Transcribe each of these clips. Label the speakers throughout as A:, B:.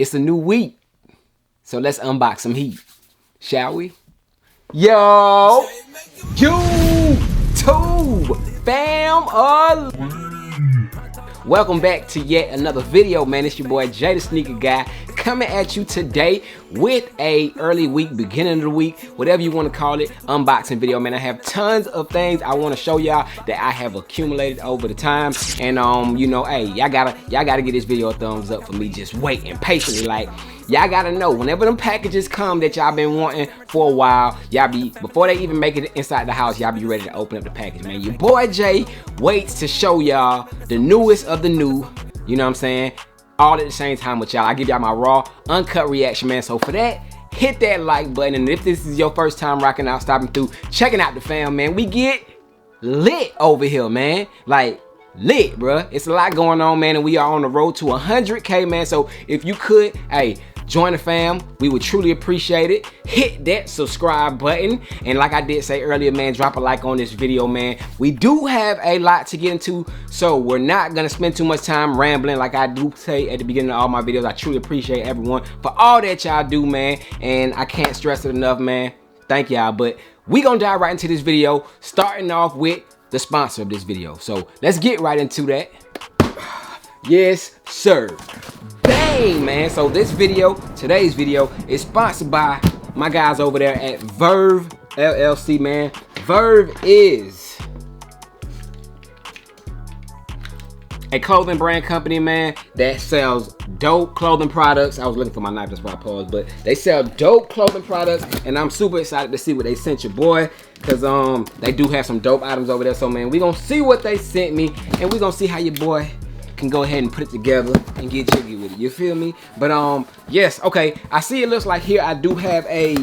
A: It's a new week, so let's unbox some heat, shall we? Yo, YouTube fam, welcome back to yet another video, man. It's your boy JayTheSneakerGuy coming at you today with a early week, beginning of the week, whatever you want to call it, unboxing video, man. I have tons of things I want to show y'all that I have accumulated over the time, and you know, hey, y'all gotta get this video a thumbs up for me just waiting patiently. Like, y'all gotta know, whenever them packages come that y'all been wanting for a while, y'all be, before they even make it inside the house, y'all be ready to open up the package, man. Your boy Jay waits to show y'all the newest of the new, you know what I'm saying? All at the same time with y'all. I give y'all my raw, uncut reaction, man. So for that, hit that like button. And if this is your first time rocking out, stopping through, checking out the fam, man, we get lit over here, man. Like, lit, bruh. It's a lot going on, man, and we are on the road to 100K, man. So if you could, hey, join the fam, we would truly appreciate it. Hit that subscribe button, and like I did say earlier, man, drop a like on this video, man. We do have a lot to get into, so we're not gonna spend too much time rambling. Like I do say at the beginning of all my videos, I truly appreciate everyone for all that y'all do, man, and I can't stress it enough, man. Thank y'all. But we gonna dive right into this video, starting off with the sponsor of this video. So let's get right into that. Yes, sir. Bang, man. So this video, today's video, is sponsored by my guys over there at Verve LLC, man. Verve is a clothing brand company, man, that sells dope clothing products. I was looking for my knife, that's why I paused, but they sell dope clothing products, and I'm super excited to see what they sent your boy, because they do have some dope items over there. So, man, we gonna see what they sent me, and we gonna see how your boy can go ahead and put it together and get jiggy with it, you feel me? But yes, okay, I see it looks like here I do have a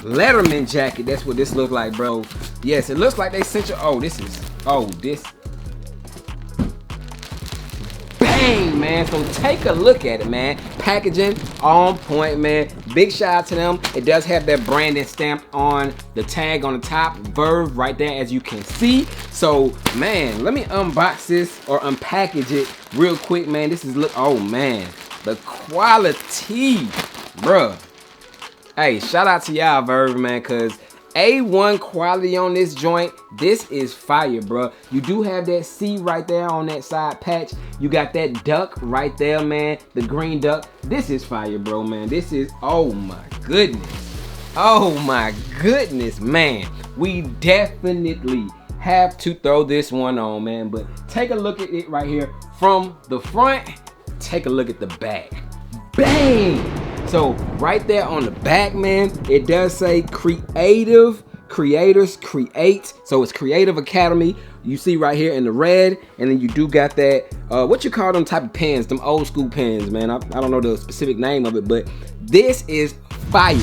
A: letterman jacket. That's what this looks like, bro. Yes, it looks like they sent you, this bang, man. So take a look at it, man. Packaging on point, man. Big shout out to them. It does have that branding stamped on the tag on the top, Verve right there, as you can see. So, man, let me unbox this or unpackage it real quick, man. This is oh man, the quality, bruh. Hey, shout out to y'all, Verve, man, cause A1 quality on this joint. This is fire, bro. You do have that C right there on that side patch. You got that duck right there, man. The green duck. This is fire, bro, man. This is, oh my goodness. Oh my goodness, man. We definitely have to throw this one on, man. But take a look at it right here from the front. Take a look at the back. Bang! So right there on the back, man, it does say creators create. So it's Creative Academy. You see right here in the red, and then you do got that, what you call them type of pens, them old school pens, man. I don't know the specific name of it, but this is fire.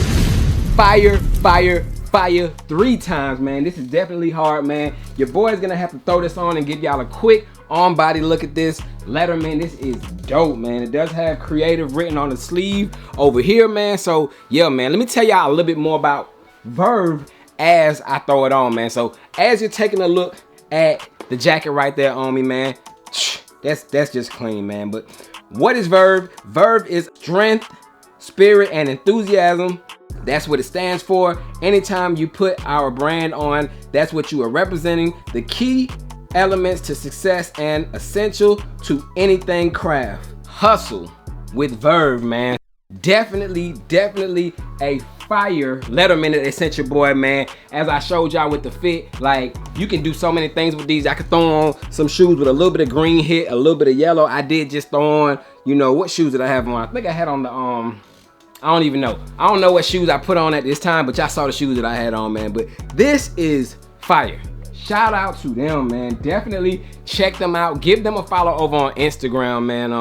A: Fire, fire, fire 3 times, man. This is definitely hard, man. Your boy's gonna have to throw this on and give y'all a quick on body look at this letterman. This is dope, man. It does have creative written on the sleeve over here, man. So yeah, man, let me tell y'all a little bit more about Verve as I throw it on, man. So as you're taking a look at the jacket right there on me, man, that's just clean, man. But what is Verve? Verve is strength, spirit, and enthusiasm. That's what it stands for. Anytime you put our brand on, that's what you are representing. The key elements to success and essential to anything craft. Hustle with Verve, man. Definitely a fire letterman that they sent your boy, man. As I showed y'all with the fit, like, you can do so many things with these. I could throw on some shoes with a little bit of green hit, a little bit of yellow. I did just throw on, you know, what shoes did I have on? I think I had on the I don't even know. I don't know what shoes I put on at this time, but y'all saw the shoes that I had on, man. But this is fire. Shout out to them, man. Definitely check them out. Give them a follow over on Instagram, man.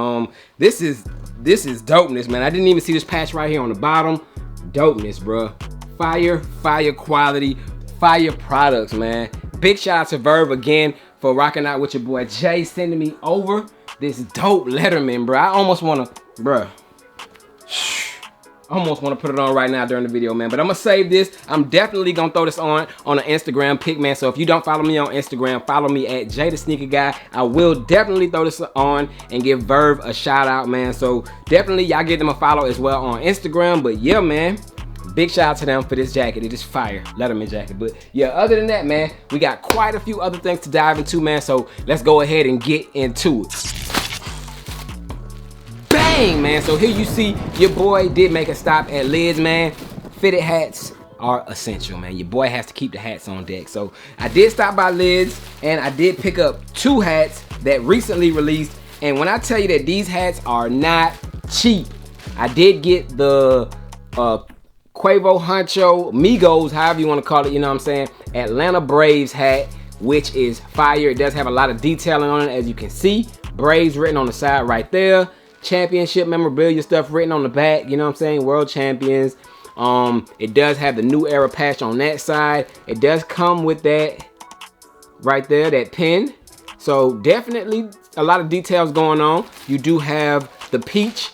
A: This is dopeness, man. I didn't even see this patch right here on the bottom. Dopeness, bro. Fire, fire quality, fire products, man. Big shout out to Verve again for rocking out with your boy Jay, sending me over this dope letterman, bro. I almost wanna, bro. I almost want to put it on right now during the video, man, but I'm gonna save this. I'm definitely gonna throw this on an Instagram pic, man. So if you don't follow me on Instagram, follow me at JTSG. I will definitely throw this on and give Verve a shout out, man. So definitely y'all give them a follow as well on Instagram. But yeah, man, big shout out to them for this jacket. It is fire, Letterman jacket. But yeah, other than that, man, we got quite a few other things to dive into, man. So let's go ahead and get into it. Bang, man. So here you see your boy did make a stop at Lids, man. Fitted hats are essential, man. Your boy has to keep the hats on deck. So I did stop by Lids and I did pick up 2 hats that recently released. And when I tell you that these hats are not cheap, I did get the Quavo Honcho Migos, however you want to call it, you know what I'm saying, Atlanta Braves hat, which is fire. It does have a lot of detailing on it, as you can see. Braves written on the side right there. Championship memorabilia stuff written on the back, you know what I'm saying, world champions. It does have the new era patch on that side. It does come with that right there, that pin. So definitely a lot of details going on. You do have the peach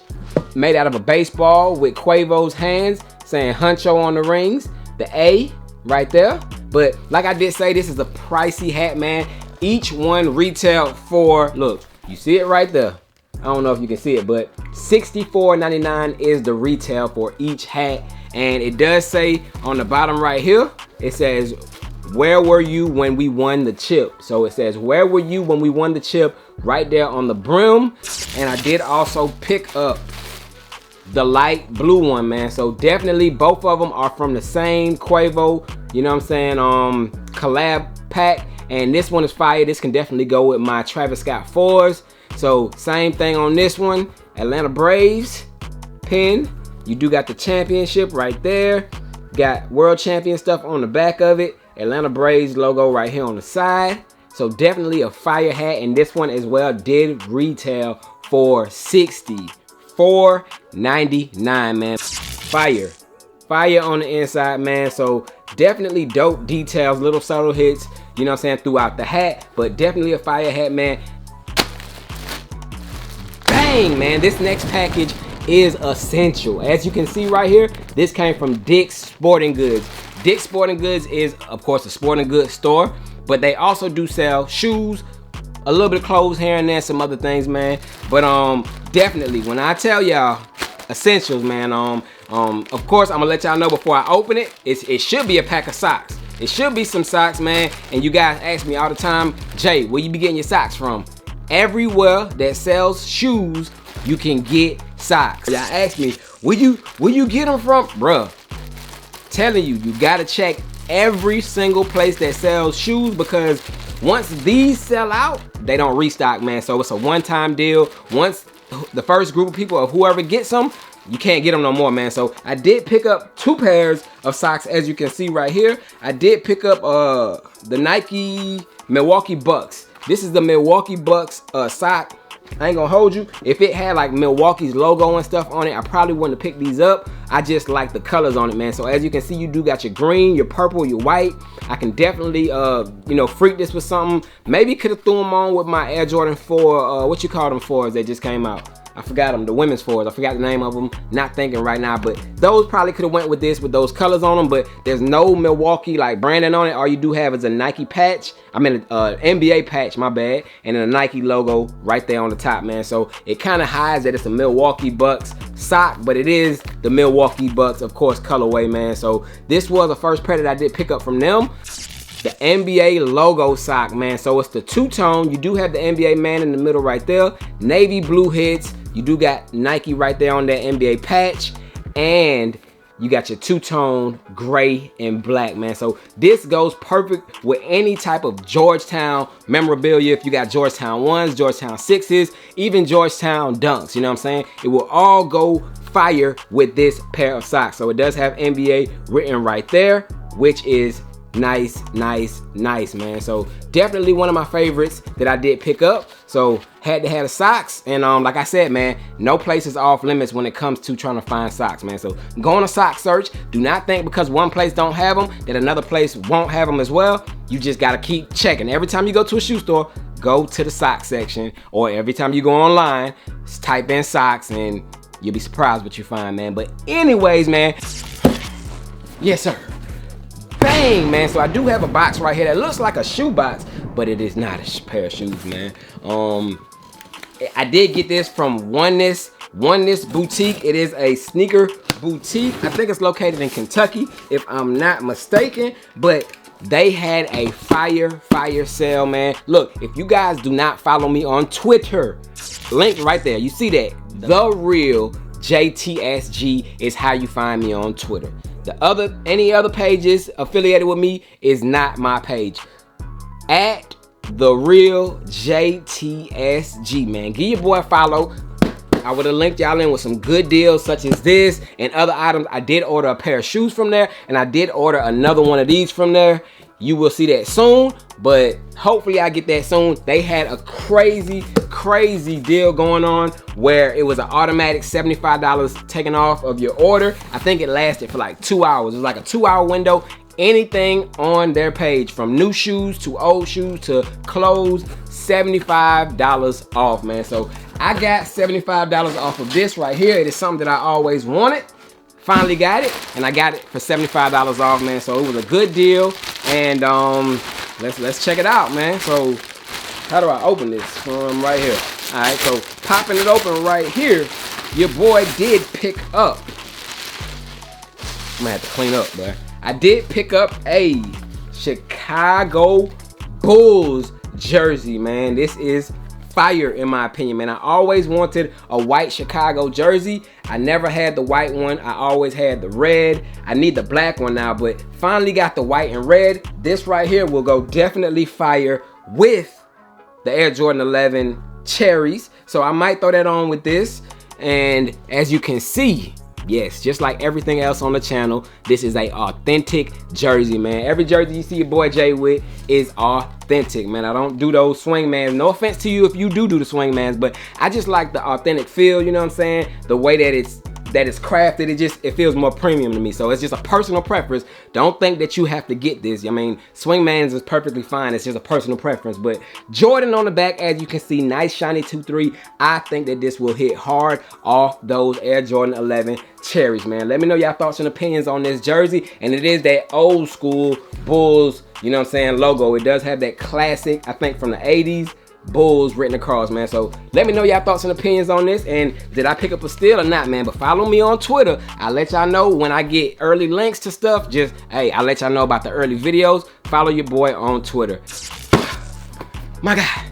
A: made out of a baseball with Quavo's hands saying Huncho on the rings, the A right there. But like I did say, this is a pricey hat, man. Each one retailed for, look, you see it right there. I don't know if you can see it, but $64.99 is the retail for each hat. And it does say on the bottom right here, it says, where were you when we won the chip? So it says, where were you when we won the chip, right there on the brim. And I did also pick up the light blue one, man. So definitely both of them are from the same Quavo, you know what I'm saying, collab pack. And this one is fire. This can definitely go with my Travis Scott 4s. So same thing on this one, Atlanta Braves pin. You do got the championship right there. Got world champion stuff on the back of it. Atlanta Braves logo right here on the side. So definitely a fire hat. And this one as well did retail for $64.99, man. Fire. Fire on the inside, man. So definitely dope details, little subtle hits, you know what I'm saying, throughout the hat. But definitely a fire hat, man. Bang, man, this next package is essential. As you can see right here, this came from Dick's Sporting Goods. Dick's Sporting Goods is, of course, a sporting goods store, but they also do sell shoes, a little bit of clothes here and there, some other things, man. But definitely, when I tell y'all essentials, man, of course, I'm gonna let y'all know before I open it, it should be a pack of socks. It should be some socks, man. And you guys ask me all the time, Jay, where you be getting your socks from? Everywhere that sells shoes, you can get socks. Y'all ask me, where you get them from? Bruh, telling you, you gotta check every single place that sells shoes, because once these sell out, they don't restock, man. So it's a one-time deal. Once the first group of people of whoever gets them, you can't get them no more, man. So I did pick up 2 pairs of socks, as you can see right here. I did pick up the Nike Milwaukee Bucks. This is the Milwaukee Bucks sock. I ain't gonna hold you. If it had like Milwaukee's logo and stuff on it, I probably wouldn't have picked these up. I just like the colors on it, man. So as you can see, you do got your green, your purple, your white. I can definitely, you know, freak this with something. Maybe could have threw them on with my Air Jordan 4, what you call them 4s that just came out? I forgot them, the women's 4s. I forgot the name of them. Not thinking right now, but those probably could have went with this, with those colors on them. But there's no Milwaukee like branding on it. All you do have is a Nike patch. I mean, NBA patch, my bad, and then a Nike logo right there on the top, man. So it kind of hides that it's a Milwaukee Bucks sock, but it is the Milwaukee Bucks, of course, colorway, man. So this was the first pair that I did pick up from them. The NBA logo sock, man. So it's the two-tone. You do have the NBA man in the middle right there. Navy blue hits. You do got Nike right there on that NBA patch. And you got your two-tone gray and black, man. So this goes perfect with any type of Georgetown memorabilia. If you got Georgetown 1s, Georgetown 6s, even Georgetown dunks, you know what I'm saying? It will all go fire with this pair of socks. So it does have NBA written right there, which is nice, man. So definitely one of my favorites that I did pick up. So had to have the socks, and like I said, man, no place is off limits when it comes to trying to find socks, man. So go on a sock search. Do not think because one place don't have them that another place won't have them as well. You just gotta keep checking. Every time you go to a shoe store, go to the sock section, or every time you go online, type in socks and you'll be surprised what you find, man. But anyways, man, yes sir, bang, man. So I do have a box right here that looks like a shoe box, but it is not a pair of shoes, man. I did get this from Oneness Boutique. It is a sneaker boutique. I think it's located in Kentucky, if I'm not mistaken, but they had a fire sale, man. Look, if you guys do not follow me on Twitter, link right there, you see that, The Real JTSG is how you find me on Twitter. Any other pages affiliated with me is not my page. At The Real JTSG, man. Give your boy a follow. I would have linked y'all in with some good deals such as this and other items. I did order a pair of shoes from there, and I did order another one of these from there. You will see that soon, but hopefully I get that soon. They had a crazy deal going on where it was an automatic $75 taken off of your order. I think it lasted for like 2 hours. It was like a 2-hour window. Anything on their page, from new shoes to old shoes to clothes, $75 off, man. So I got $75 off of this right here. It is something that I always wanted. Finally got it, and I got it for $75 off, man. So it was a good deal, and let's check it out, man. So how do I open this? From right here. All right, so popping it open right here, your boy did pick up. I'm gonna have to clean up, but I did pick up a Chicago Bulls jersey, man. This is fire in my opinion, man. I always wanted a white Chicago jersey. I never had the white one. I always had the red. I need the black one now, but finally got the white and red. This right here will go definitely fire with the Air Jordan 11 cherries. So I might throw that on with this. And as you can see, yes, just like everything else on the channel, this is a authentic jersey, man. Every jersey you see your boy Jay with is authentic, man. I don't do those swingmans. No offense to you if you do the swingmans, but I just like the authentic feel, you know what I'm saying? The way that it's crafted, it feels more premium to me. So it's just a personal preference. Don't think that you have to get this. I mean, swingmans is perfectly fine. It's just a personal preference. But Jordan on the back, as you can see, nice shiny 2-3. I think that this will hit hard off those Air Jordan 11 cherries, man. Let me know y'all thoughts and opinions on this jersey. And it is that old school Bulls, you know what I'm saying, logo. It does have that classic, I think from the 80s, Bulls written across, man. So let me know y'all thoughts and opinions on this, and did I pick up a steal or not, man? But follow me on Twitter. I'll let y'all know when I get early links to stuff. Just, hey, I'll let y'all know about the early videos. Follow your boy on Twitter. My God.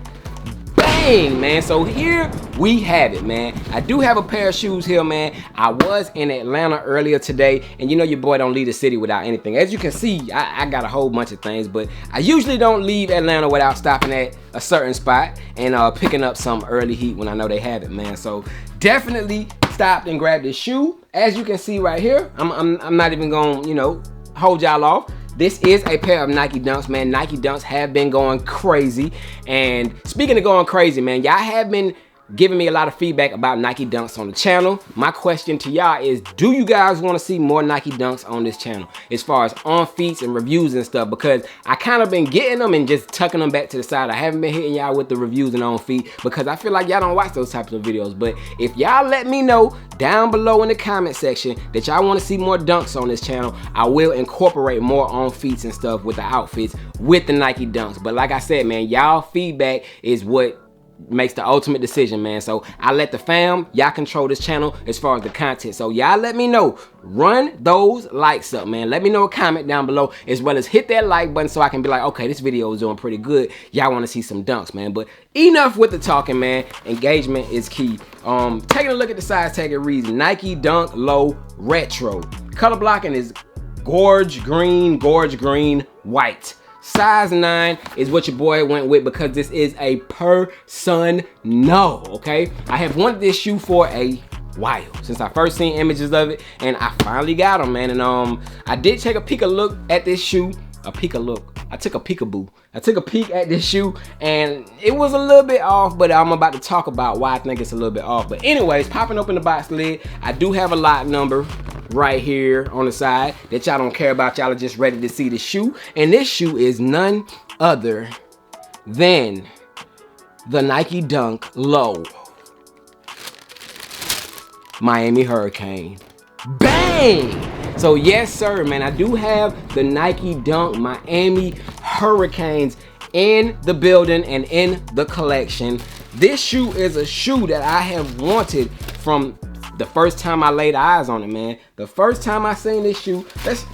A: Bang, man. So here we have it, man. I do have a pair of shoes here, man. I was in Atlanta earlier today, and you know your boy don't leave the city without anything. As you can see, I got a whole bunch of things, but I usually don't leave Atlanta without stopping at a certain spot and picking up some early heat when I know they have it, man. So definitely stopped and grabbed this shoe. As you can see right here, I'm not even gonna, you know, hold y'all off. This is a pair of Nike Dunks, man. Nike Dunks have been going crazy. And speaking of going crazy, man, y'all have been giving me a lot of feedback about Nike Dunks on the channel. My question to y'all is, do you guys want to see more Nike Dunks on this channel as far as on feats and reviews and stuff? Because I kind of been getting them and just tucking them back to the side. I haven't been hitting y'all with the reviews and on feet because I feel like y'all don't watch those types of videos. But if y'all let me know down below in the comment section that y'all want to see more dunks on this channel, I will incorporate more on feats and stuff with the outfits with the Nike Dunks. But like I said, man, y'all feedback is what makes the ultimate decision, man. So I let the fam, y'all control this channel as far as the content. So y'all let me know, run those likes up, man. Let me know a comment down below, as well as hit that like button so I can be like, okay, this video is doing pretty good. Y'all want to see some dunks, man. But enough with the talking, man. Engagement is key. Taking a look at the size tag, it reads Nike Dunk Low Retro. Color blocking is gorge green, white. Size 9 is what your boy went with because this is a personal, okay? I have wanted this shoe for a while, since I first seen images of it, and I finally got them, man. And I did take a look at this shoe. I took a peek at this shoe, and it was a little bit off, but I'm about to talk about why I think it's a little bit off. But anyways, popping open the box lid, I do have a lot number right here on the side that y'all don't care about. Y'all are just ready to see the shoe, and this shoe is none other than the Nike Dunk Low Miami Hurricane. Bang! So yes sir, man, I do have the Nike Dunk Miami Hurricanes in the building and in the collection. This shoe is a shoe that I have wanted from the first time I laid eyes on it, man. The first time I seen this shoe, let's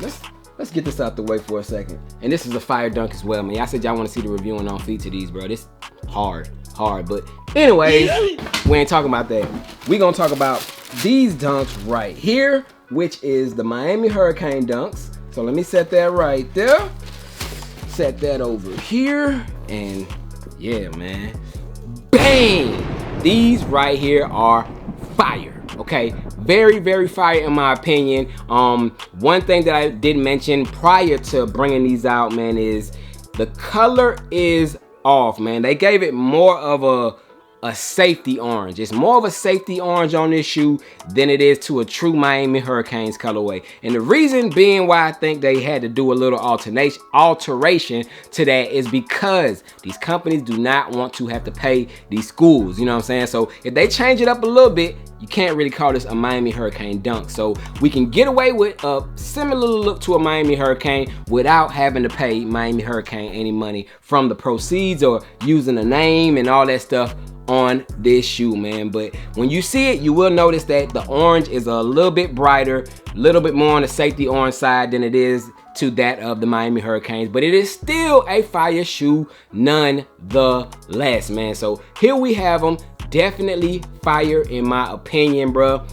A: get this out the way for a second. And this is a fire dunk as well, man. Y'all said y'all want to see the review and on feet to these, bro. This hard. But anyways, we ain't talking about that. We gonna talk about these dunks right here, which is the Miami Hurricane dunks. So let me set that right there. Set that over here, and yeah, man. Bang! These right here are fire. Okay, very fire in my opinion. One thing that I did mention prior to bringing these out, man, is the color is off, man. They gave it more of a safety orange. It's more of a safety orange on this shoe than it is to a true Miami Hurricanes colorway. And the reason being why I think they had to do a little alteration to that is because these companies do not want to have to pay these schools, you know what I'm saying? So if they change it up a little bit, you can't really call this a Miami Hurricane dunk. So we can get away with a similar look to a Miami Hurricane without having to pay Miami Hurricane any money from the proceeds or using the name and all that stuff on this shoe, man. But when you see it, you will notice that the orange is a little bit brighter, a little bit more on the safety orange side than it is to that of the Miami Hurricanes, but it is still a fire shoe nonetheless, man. So here we have them. Definitely fire in my opinion, bro.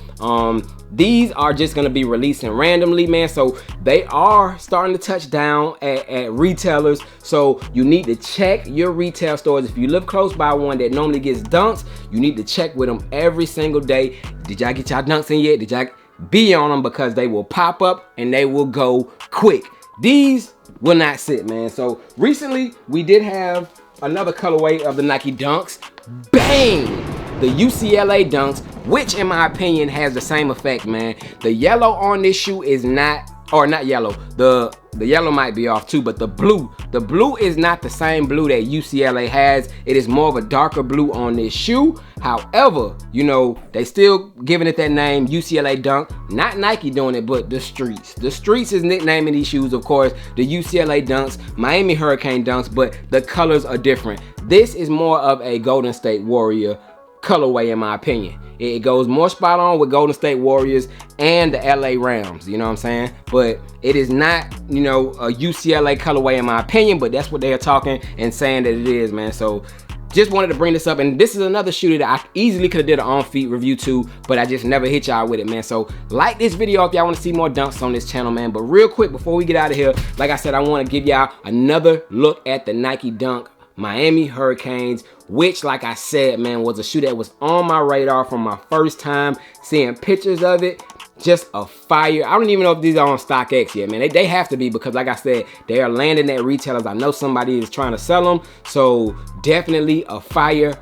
A: These are just gonna be releasing randomly, man. So they are starting to touch down at retailers. So you need to check your retail stores. If you live close by one that normally gets dunks, you need to check with them every single day. Did y'all get y'all dunks in yet? Did y'all be on them? Because they will pop up and they will go quick. These will not sit, man. So recently we did have another colorway of the Nike Dunks. Bang! The UCLA Dunks, which in my opinion has the same effect, man. The yellow on this shoe is not, or not yellow, the yellow might be off too, but the blue is not the same blue that UCLA has. It is more of a darker blue on this shoe. However, you know, they still giving it that name, UCLA Dunk. Not Nike doing it, but the streets. The streets is nicknaming these shoes, of course. The UCLA Dunks, Miami Hurricane Dunks, but the colors are different. This is more of a Golden State Warrior colorway in my opinion. It goes more spot on with Golden State Warriors and the LA Rams, you know what I'm saying? But it is not, you know, a UCLA colorway in my opinion, but that's what they are talking and saying that it is, man. So just wanted to bring this up, and this is another shoe that I easily could have did an on-feet review to, but I just never hit y'all with it, man. So like this video if y'all want to see more dunks on this channel, man. But real quick before we get out of here, like I said, I want to give y'all another look at the Nike Dunk Miami Hurricanes, which, like I said, man, was a shoe that was on my radar from my first time seeing pictures of it. Just a fire. I don't even know if these are on StockX yet, man. They have to be, because like I said, they are landing at retailers. I know somebody is trying to sell them, so definitely a fire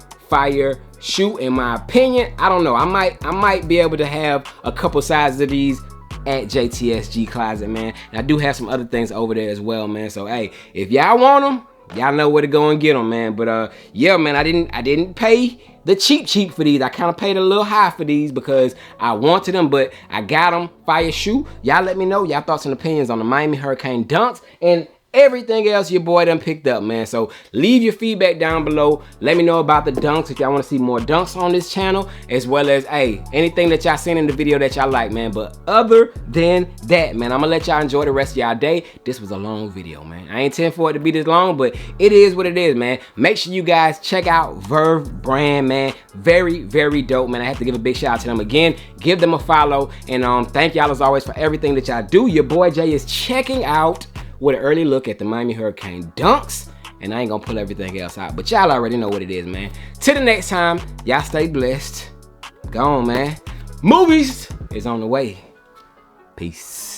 A: shoe in my opinion. I don't know, I might be able to have a couple sizes of these at JTSG Closet, man. And I do have some other things over there as well, man. So hey, if y'all want them, y'all know where to go and get them, man. But yeah, man, I didn't pay the cheap for these. I kind of paid a little high for these because I wanted them, but I got them. Fire shoe. Y'all let me know y'all thoughts and opinions on the Miami Hurricane Dunks and everything else your boy done picked up, man. So leave your feedback down below. Let me know about the dunks if y'all want to see more dunks on this channel, as well as, hey, anything that y'all seen in the video that y'all like, man. But other than that, man, I'm gonna let y'all enjoy the rest of y'all day. This was a long video, man. I ain't intend for it to be this long, but it is what it is, man. Make sure you guys check out Verve brand, man. Very dope, man. I have to give a big shout out to them again. Give them a follow, and thank y'all as always for everything that y'all do. Your boy Jay is checking out with an early look at the Miami Hurricane Dunks, and I ain't gonna pull everything else out, but y'all already know what it is, man. Till the next time, y'all stay blessed. Go on, man. Movies is on the way. Peace.